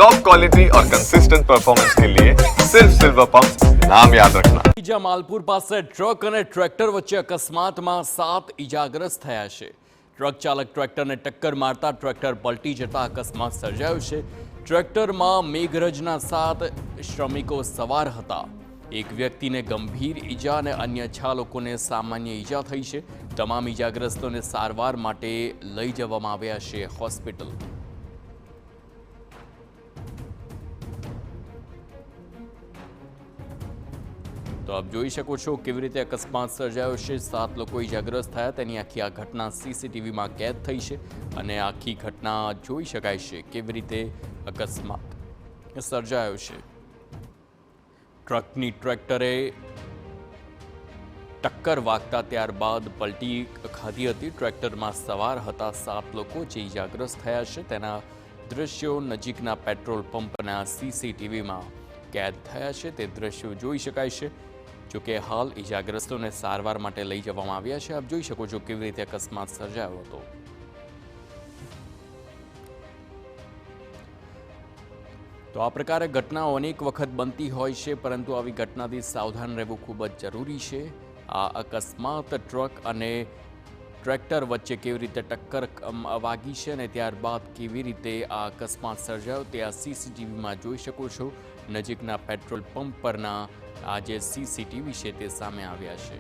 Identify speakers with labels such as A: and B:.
A: Top quality और consistent performance के लिए सिर्फ सिल्वर पंप नाम याद रखना।
B: જ્યાં માલપુર પાસે ટ્રક અને ટ્રેક્ટર વચ્ચે અકસ્માતમાં 7 ઈજાગ્રસ્ત થયા છે। ટ્રક ચાલક ટ્રેક્ટરને ટક્કર મારતા ટ્રેક્ટર પલટી જતા અકસ્માત સર્જાયો છે। ટ્રેક્ટરમાં મેઘરજના 7 શ્રમિકો સવાર હતા। એક વ્યક્તિને ગંભીર ઈજા અને અન્ય 6 લોકોને સામાન્ય ઈજા થઈ છે। તમામ ઈજાગ્રસ્તોને સારવાર માટે લઈ જવામાં આવ્યા છે હોસ્પિટલ। તો આપ જોઈ શકો છો કેવી રીતે અકસ્માત સર્જાયો છે। 7 લોકો ઈજાગ્રસ્ત થયા તેની આખી આ ઘટના સીસીટીવીમાં કેદ થઈ છે અને આખી ઘટના જોઈ શકાય છે કેવી રીતે અકસ્માત સર્જાયો છે। ટ્રકની ટ્રેક્ટરે ટક્કર વાગતા ત્યારબાદ પલટી ખાધી હતી। ટ્રેક્ટરમાં સવાર હતા 7 લોકો જે ઈજાગ્રસ્ત થયા છે તેના દૃશ્યો નજીકના પેટ્રોલ પંપના સીસીટીવીમાં કેદ થયા છે। તે દૃશ્યો જોઈ શકાય છે। જોકે હાલ ઈજાગ્રસ્તોને સારવાર માટે લઈ જવામાં આવ્યા છે। આપ જોઈ શકો છો કેવી રીતે અકસ્માત સર્જાયો હતો। તો આ પ્રકારે ઘટનાઓ અનેક વખત બનતી હોય છે, પરંતુ આવી ઘટનાથી સાવધાન રહેવું ખૂબ જ જરૂરી છે। આ અકસ્માત ટ્રક અને ટ્રેક્ટર વચ્ચે કેવી રીતે ટક્કર વાગી છે અને ત્યારબાદ કેવી રીતે આ અકસ્માત સર્જાયો તે આ સીસીટીવીમાં જોઈ શકો છો। નજીકના પેટ્રોલ પંપ પરના આ જે સીસીટીવી છે તે સામે આવ્યા છે।